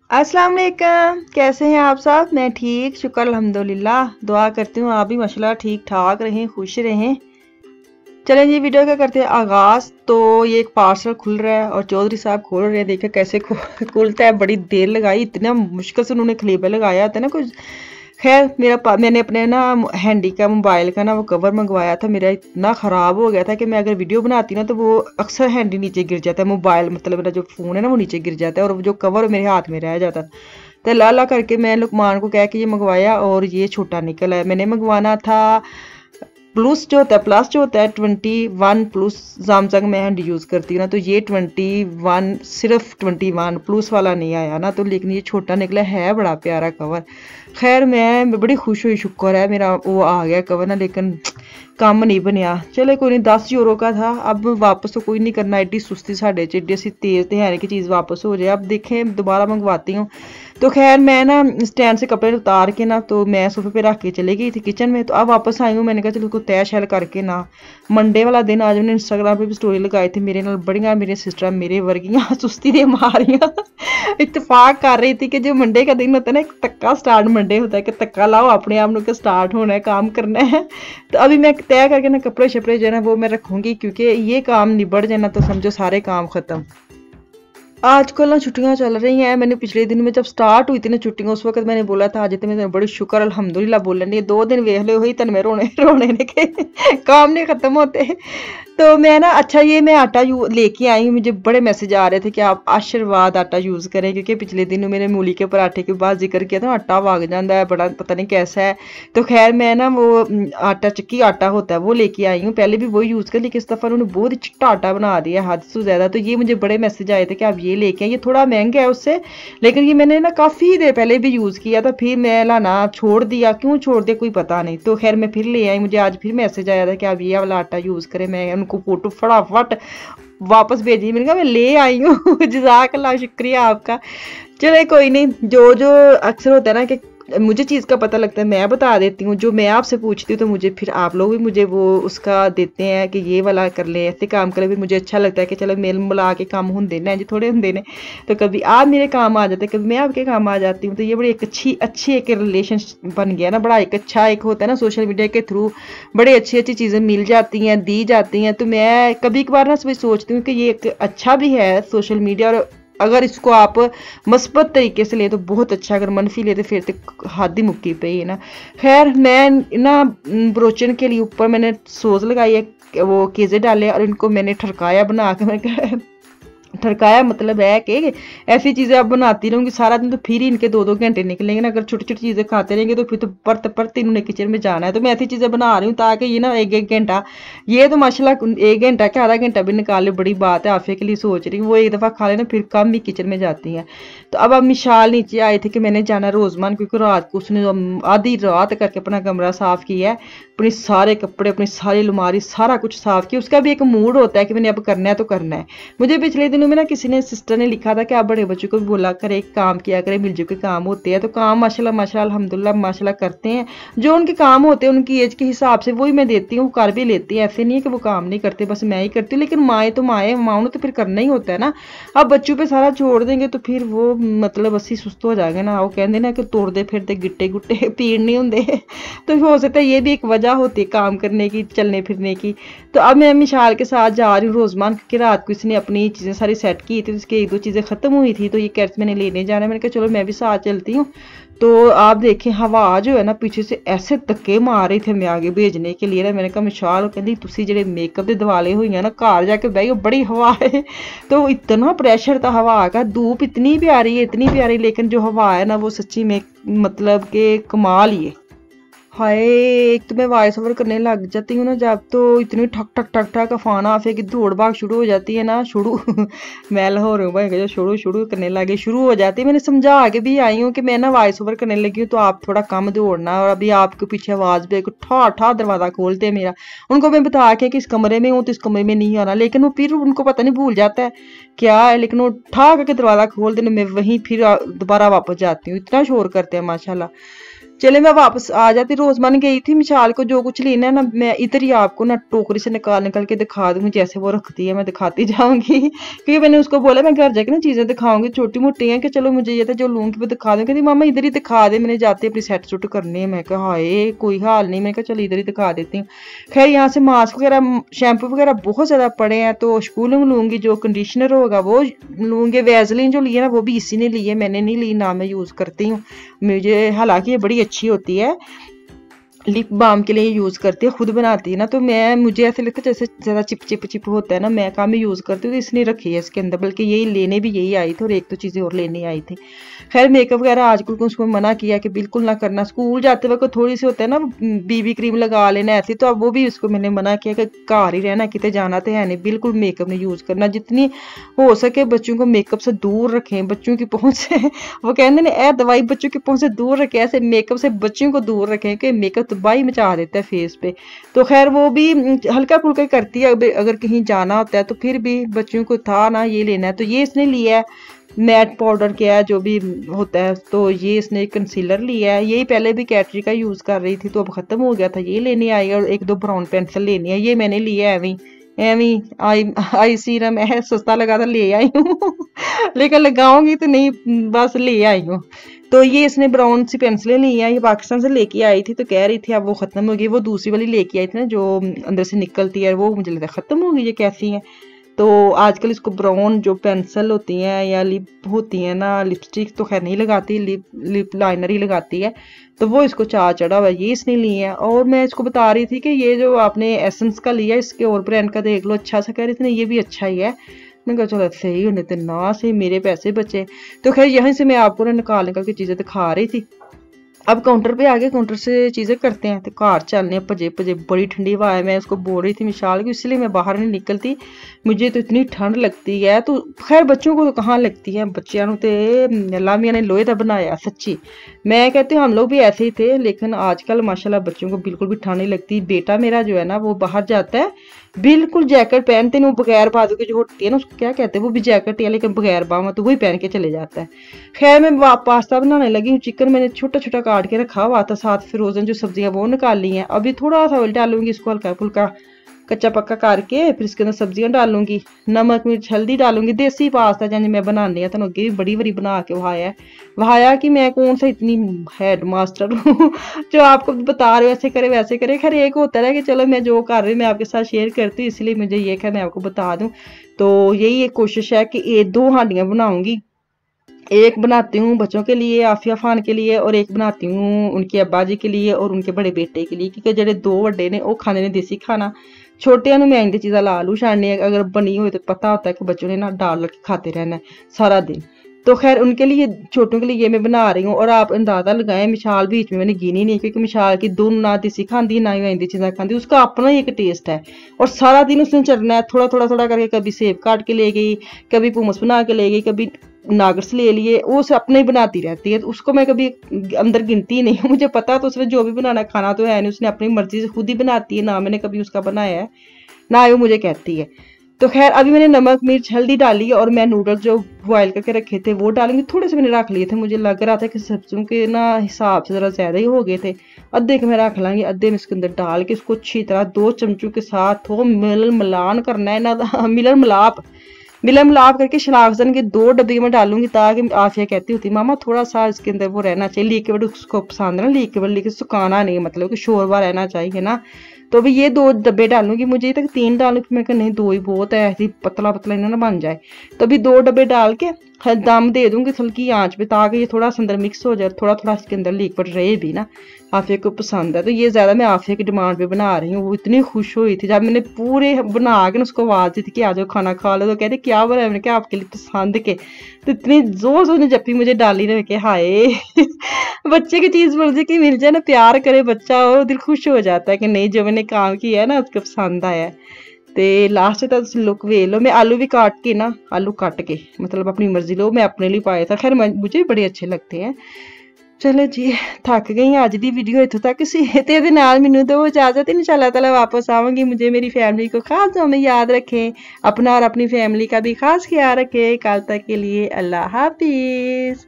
अस्सलाम वालेकुम, कैसे हैं आप सब। मैं ठीक, शुक्र अल्हम्दुलिल्लाह। दुआ करती हूँ आप भी माशाल्लाह ठीक ठाक रहें, खुश रहें। चलें जी, वीडियो का करते हैं आगाज़। तो ये एक पार्सल खुल रहा है और चौधरी साहब खोल रहे हैं। देखें कैसे खुलता है, बड़ी देर लगाई, इतना मुश्किल से उन्होंने खलीबा लगाया था ना कुछ। खैर मैंने अपने ना हैंडी का मोबाइल का ना वो कवर मंगवाया था, मेरा इतना ख़राब हो गया था कि मैं अगर वीडियो बनाती ना तो वो अक्सर हैंडी नीचे गिर जाता है, मोबाइल मतलब मेरा जो फ़ोन है ना वो नीचे गिर जाता है और वो जो कवर मेरे हाथ में रह जाता। तो ला करके मैं लुकमान को कह के ये मंगवाया और ये छोटा निकला है। मैंने मंगवाना था प्लस जो होता है, 21 प्लस सैमसंग में हैंड यूज़ करती हूँ ना, तो ये 21 सिर्फ 21 प्लस वाला नहीं आया ना, तो लेकिन ये छोटा निकला है, बड़ा प्यारा कवर। खैर मैं बड़ी खुश हुई, शुक्र है मेरा वो आ गया कवर ना, लेकिन काम नहीं बनया। चले कोई नहीं, 10 यूरो का था, अब वापस तो कोई नहीं करना, एड्डी सुस्ती साढ़े च, एड्डी असी तेज़ तो है कि चीज़ वापस हो जाए। अब देखें दोबारा मंगवाती हूँ। तो खैर मैं ना स्टैंड से कपड़े उतार के ना तो मैं सोफे पे रख के चली गई थी किचन में। तो अब वापस आई हूँ, मैंने कहा चलो उसको तय शैल करके ना मंडे वाला दिन आज मैंने इंस्टाग्राम पे भी स्टोरी लगाई थी, मेरे नाल बड़ियां मेरी सिस्टर मेरे वर्गियां सुस्ती दे मारियां इत्तेफाक कर रही थी कि जो मंडे का दिन होता है ना, एक तक्का स्टार्ट मंडे होता है कि तक्का लाओ अपने आप को स्टार्ट होना है, काम करना है। तो अभी मैं तय करके ना कपड़े शपड़े जो है ना वो मैं रखूंगी, क्योंकि ये काम निबड़ जाए ना तो समझो सारे काम खत्म। आजकल ना छुट्टियां चल रही हैं। मैंने पिछले दिन में जब स्टार्ट हुई थी ना छुट्टियां, उस वक्त मैंने बोला था आज तो मैं बड़ी शुक्र अल्हम्दुलिल्लाह बोलन दी, 2 दिन वेख लो हुई तन में रोने रोने ने के काम नहीं खत्म होते। तो मैं ना अच्छा ये मैं आटा लेके आई हूँ, मुझे बड़े मैसेज आ रहे थे कि आप आशीर्वाद आटा यूज़ करें, क्योंकि पिछले दिनों मैंने मूली के पराठे के बाद जिक्र किया था आटा भाग जाता है, बड़ा पता नहीं कैसा है। तो खैर मैं ना वो आटा चक्की आटा होता है वो लेके आई हूँ, पहले भी वो यूज़ कर, लेकिन इस दफ़ा उन्होंने बहुत ही चिट्टा आटा बना दिया हद से ज़्यादा। तो ये मुझे बड़े मैसेज आए थे कि आप ये लेके आए, ये थोड़ा महंगा है उससे, लेकिन ये मैंने ना काफ़ी देर पहले भी यूज़ किया था, फिर मैं लाना छोड़ दिया, क्यों छोड़ दिया कोई पता नहीं। तो खैर मैं फिर ले आई, मुझे आज फिर मैसेज आया था कि आप ये वाला आटा यूज़ करें। मैं उनको फोटो फटाफट वापस भेजी, मैंने कहा मैं ले आई हूँ जज़ाकल्लाह, शुक्रिया आपका। चले कोई नहीं, जो जो अक्सर होता है ना कि मुझे चीज़ का पता लगता है मैं बता देती हूँ, जो मैं आपसे पूछती हूँ तो मुझे फिर आप लोग भी मुझे वो उसका देते हैं कि ये वाला कर ले, ऐसे काम कर ले, फिर मुझे अच्छा लगता है कि चलो मेल मिला के काम होंगे ना जी, थोड़े होंगे ने। तो कभी आप मेरे काम आ जाते, कभी मैं आपके काम आ जाती हूँ, तो ये बड़ी एक अच्छी एक रिलेशन बन गया ना, बड़ा एक अच्छा एक होता है ना, सोशल मीडिया के थ्रू बड़ी अच्छी चीज़ें मिल जाती हैं, दी जाती हैं। तो मैं कभी कभार ना सोचती हूँ कि ये एक अच्छा भी है सोशल मीडिया, और अगर इसको आप मस्बत तरीके से ले तो बहुत अच्छा, अगर मनफी ले तो फिर तो हद ही मुक्की पे ही है ना। खैर मैं ना ब्रोचन के लिए ऊपर मैंने सोज लगाई है, वो केजे डाले और इनको मैंने ठरकाया बना के, मैंने ठरकाया मतलब है कि ऐसी चीज़ें आप बनाती रहूँगी सारा दिन, तो फिर ही इनके 2-2 घंटे निकलेंगे ना। अगर छोटी छोटी चीज़ें खाते रहेंगे तो फिर तो परते इन्होंने किचन में जाना है। तो मैं ऐसी चीज़ें बना रही हूँ ताकि ये ना एक घंटा, ये तो माशाल्लाह 1 घंटा क्या आधा घंटा भी निकाले बड़ी बात है, आफे के लिए सोच रही हूँ। वो एक दफ़ा खा लेना फिर कम ही किचन में जाती हैं। तो अब मिशाल नीचे आए थे कि मैंने जाना रोज़मान, क्योंकि रात को उसने आधी रात करके अपना कमरा साफ़ किया है, अपने सारे कपड़े अपनी सारी अलमारी सारा कुछ साफ़ किया। उसका भी एक मूड होता है कि मैंने अब करना है तो करना है। मुझे पिछले दिनों में ना किसी ने सिस्टर ने लिखा था कि आप बड़े बच्चों को भी बोला करे काम किया करे, मिलजुल के काम होते हैं। तो काम माशाल्लाह अल्हम्दुलिल्लाह माशाल्लाह करते हैं, जो उनके काम होते हैं उनकी एज के हिसाब से वही मैं देती हूँ, कर भी लेती है। ऐसे नहीं है कि वो काम नहीं करते, बस मैं ही करती हूँ। लेकिन माएँ तो माओ ने तो फिर करना ही होता है ना। अब बच्चों पे सारा छोड़ देंगे तो फिर वो मतलब अस्सी सुस्त हो जाएंगे ना, वो कहते ना कि तोड़ते फिरते गिट्टे गुट्टे पीड़ नहीं होंगे तो हो सकता है ये भी एक वजह होती है काम करने की, चलने फिरने की। तो अब मैं मिशाल के साथ जा रही हूँ रोज़मान, क्योंकि रात को इसने अपनी चीज़ें सारी सेट की थी, उसकी 1-2 चीज़ें ख़त्म हुई थी, तो ये कैट्स मैंने लेने जाना है। मैंने कहा चलो मैं भी साथ चलती हूँ। तो आप देखें हवा जो है ना पीछे से ऐसे धक्के मार रही थे मैं आगे भेजने के लिए ना। मैंने कहा मिशाल कहती तुसी जेडे मेकअप के दिवाले हुई हैं ना, घर जाके बह बड़ी हवा है। तो इतना प्रेशर था हवा का, धूप इतनी प्यारी है इतनी प्यारी, लेकिन जो हवा है ना वो सच्ची में मतलब के कमाल ही है। हाय एक तो मैं वॉइस ओवर करने लग जाती हूँ ना जब, तो इतनी ठक ठक ठक ठक अफाना फिर की दौड़ भाग शुरू हो जाती है ना, शुरू मैं लाहौर हूँ भाई, जो शुरू करने लगे शुरू हो जाती है। मैंने समझा के भी आई हूँ कि मैं ना वॉइस ओवर करने लगी हूँ तो आप थोड़ा कम दौड़ना, और अभी आपके पीछे आवाज़ भी ठा ठा दरवाज़ा खोलते हैं मेरा। उनको मैं बता के कि इस कमरे में हूँ तो इस कमरे में नहीं आना, लेकिन वो फिर उनको पता नहीं भूल जाता है क्या है, लेकिन वो ठा करके दरवाज़ा खोल देने, मैं वहीं फिर दोबारा वापस जाती हूँ। इतना शोर करते हैं माशाल्लाह। चले मैं वापस आ जाती। रोजमान गई थी मिशाल को जो कुछ लेना है ना, मैं इधर ही आपको ना टोकरी से निकाल निकाल के दिखा दूंगी, जैसे वो रखती है मैं दिखाती जाऊंगी। क्योंकि मैंने उसको बोला मैं घर जाके ना चीजें दिखाऊंगी, छोटी मोटी हैं कि चलो मुझे ये था जो लूंगी वो दिखा दूंगी। कहती मामा इधर ही दिखा दे, मैंने जाते अपनी सेट सुट करनी है। मैं कहा हाय कोई हाल नहीं, मैं कहा चलो इधर ही दिखा देती हूँ। खैर यहाँ से मास्क वगैरह शैम्पू वगैरह बहुत ज्यादा पड़े हैं, तो स्पूलिंग लूंगी, जो कंडीशनर होगा वो लूंगी। वैसलीन जो ली है ना वो भी इसी ने ली है, मैंने नहीं ली, ना मैं यूज करती हूँ मुझे, हालांकि ये बड़ी अच्छी होती है, लिप बाम के लिए यूज करती है, खुद बनाती है ना, तो मैं मुझे ऐसे लगता है जैसे ज्यादा चिप चिप चिप होता है ना, मैं कहा मैं यूज करती हूँ, तो इसने रखी है इसके अंदर, बल्कि यही लेने भी यही आई थी और एक तो चीजें और लेने आई थी। खैर मेकअप वगैरह आजकल को उसको मना किया कि बिल्कुल ना करना, स्कूल जाते वक्त थोड़ी सी होता है ना बीबी क्रीम लगा लेना ऐसी, तो अब वो भी उसको मैंने मना किया कि घर ही रहना, कितने जाना तो है नहीं, बिल्कुल मेकअप नहीं यूज करना, जितनी हो सके बच्चों को मेकअप से दूर रखें, बच्चों की पहुंच से वो कहते हैं ए दवाई बच्चों की पहुंच से दूर रखें, ऐसे मेकअप से बच्चों को दूर रखें कि मेकअप तबाही मचा देता है फेस पे। तो खैर वो भी हल्का फुल्का करती है, अगर कहीं जाना होता है तो फिर भी बच्चों को था ना ये लेना है, तो ये इसने लिया है मैट पाउडर क्या है जो भी होता है, तो ये इसने कंसीलर लिया है, यही पहले भी कैटरी का यूज कर रही थी तो अब खत्म हो गया था, ये लेने आई, और एक दो ब्राउन पेंसिल लेनी है, ये मैंने लिया है एवी एवी आई सीरम है, सस्ता लगा था ले आई हूँ लेकिन लगाऊंगी तो नहीं, बस ले आई हूँ। तो ये इसने ब्राउन सी पेंसिलें ली हैं, ये पाकिस्तान से लेके आई थी, तो कह रही थी अब वो खत्म हो गई, वो दूसरी वाली लेके आई थी ना जो अंदर से निकलती है, वो मुझे लगता है खत्म हो गई, ये कैसी है। तो आजकल इसको ब्राउन जो पेंसिल होती हैं या लिप होती हैं ना, लिपस्टिक तो खैर नहीं लगाती, लिप लाइनर ही लगाती है, तो वो इसको चार चढ़ा हुआ है, ये इसने ली है। और मैं इसको बता रही थी कि ये जो आपने एसेंस का लिया इसके और ब्रांड का देख लो, अच्छा सा कह रही थी, ये भी अच्छा ही है। मैं कहा चलो सही होने तो ना सही, मेरे पैसे बचे। तो खैर यहीं से मैं आपको ना निकाल निकाल के चीजें दिखा रही थी। अब काउंटर पे आगे काउंटर से चीजें करते हैं, तो घर चलने भजे भजे, बड़ी ठंडी हवा है, मैं उसको बोल रही थी मिशाल की, इसलिए मैं बाहर नहीं निकलती, मुझे तो इतनी ठंड लगती है। तो खैर बच्चों को तो कहाँ लगती है, बच्चों तो अल्लाह मियां ने लोहे का बनाया सच्ची, मैं कहती हूँ हम लोग भी ऐसे ही थे, लेकिन आजकल माशाल्लाह बच्चों को बिल्कुल भी ठंड नहीं लगती। बेटा मेरा जो है ना वो बाहर जाता है बिल्कुल जैकेट पहनते नहीं, बगैर बाजू की जो होती है ना उसको क्या कहते हैं, वो भी जैकेट है लेकिन बगैर बाहों, तो वही पहन के चले जाता है। खैर मैं पास्ता बनाने लगी हूँ, चिकन मैंने छोटा छोटा काट के रखा हुआ था, साथ फ्रोजन जो सब्जियां वो निकाल ली हैं, अभी थोड़ा सा ऑयल डालूंगी इसको हल्का फुल्का कच्चा पक्का करके, फिर इसके अंदर सब्जियां डालूंगी, नमक मिर्च हल्दी डालूंगी, देसी पास्ता जैसे मैं बनानी है, तो अगे भी बड़ी बड़ी बना के वहाया कि मैं कौन सा इतनी हेड मास्टर हूँ जो आपको बता रहे हो ऐसे करे वैसे करे। खैर एक होता है कि चलो मैं जो कर रही हूँ मैं आपके साथ शेयर करती हूँ, इसलिए मुझे ये क्या मैं आपको बता दूँ। तो यही एक कोशिश है कि ये 2 हांडियां बनाऊंगी, एक बनाती हूँ बच्चों के लिए आफिया खान के लिए, और एक बनाती हूँ उनके अब्बा जी के लिए और उनके बड़े बेटे के लिए, क्योंकि जेडे 2 वड्डे ने वो खाने ने देसी खाना, छोटिया मैं इंदी चीज़ा ला लू छाड़नी, अगर बनी हुई तो पता होता है कि बच्चों ने ना डाल के खाते रहना है सारा दिन। तो खैर उनके लिए छोटों के लिए ये मैं बना रही हूँ, और आप अंदाजा लगाएं मिशाल बीच में मैंने गिनी नहीं, क्योंकि मिशाल की दोनों ना देसी खाती ना ही इंदी चीज़ा खाती, उसका अपना ही एक टेस्ट है, और सारा दिन उसने चलना है, थोड़ा थोड़ा थोड़ा करके, कभी सेब काट के ले गई, कभी पुमस बना के ले गई, कभी नागट्स ले लिए, वो उसे अपने ही बनाती रहती है, तो उसको मैं कभी अंदर गिनती ही नहीं हूँ, मुझे पता तो उसने जो भी बनाना खाना तो है नहीं, उसने अपनी मर्जी से खुद ही बनाती है, ना मैंने कभी उसका बनाया है ना वो मुझे कहती है। तो खैर अभी मैंने नमक मिर्च हल्दी डाली, और मैं नूडल्स जो बॉयल करके रखे थे वो डालेंगे, थोड़े से मैंने रख लिए थे, मुझे लग रहा था कि सब्जियों के ना हिसाब से ज़रा ज़्यादा ही हो गए थे, अद्धे के मैं रख लांगी, अद्धे में इसके अंदर डाल के इसको अच्छी तरह 2 चमचों के साथ वो मिलान करना है ना, मिलन मिलाप करके शलागजन के 2 डब्बे में डालूंगी, ताकि आफिया कहती होती मामा थोड़ा सा इसके अंदर वो रहना चाहिए लिक्विड, उसको पसंद ना लिक्विड, लेकिन सुखाना नहीं, मतलब कि शोरबा रहना चाहिए ना। तो अभी ये 2 डब्बे डालूंगी, मुझे तक 3 डालूंगी, मैं नहीं 2 ही बहुत है, ऐसी पतला पतला इन्हें ना बन जाए। तो अभी 2 डब्बे डाल के दम दे दूंगी हल्की आंच पे, ताकि ये थोड़ा अंदर मिक्स हो जाए, थोड़ा थोड़ा इसके अंदर लिक्विड रहे भी ना, आफिया को पसंद है। तो ये ज़्यादा मैं आफिया की डिमांड पे बना रही हूँ, वो इतनी खुश हुई थी जब मैंने पूरे बना के उसको आवाज़ दी थी कि आ जाओ खाना खा लो, तो कहते क्या बना है, मैंने क्या आपके लिए पसंद के, तो इतनी जोर से उसने जप्पी मुझे डाली ने कि हाय बच्चे की चीज़ मर्जी की मिल जाए ना, प्यार करे बच्चा और दिल खुश हो जाता है कि नहीं जो मैंने काम किया है ना उसको पसंद आया है। ते लास्ट तक लुक वे लो, मैं आलू भी काट के ना, आलू काट के मतलब अपनी मर्जी लो, मैं अपने लिए पाया था, खैर मुझे भी बड़े अच्छे लगते हैं। चलो जी थक गई अज की वीडियो इतों तक सी, ते मैनू दो इजाजत, इंशाअल्लाह ताला वापस आवांगी, मुझे मेरी फैमिली को खास दुआ में याद रखें, अपना और अपनी फैमिली का भी खास ख्याल रखें। कल तक के लिए अल्लाह हाफिज।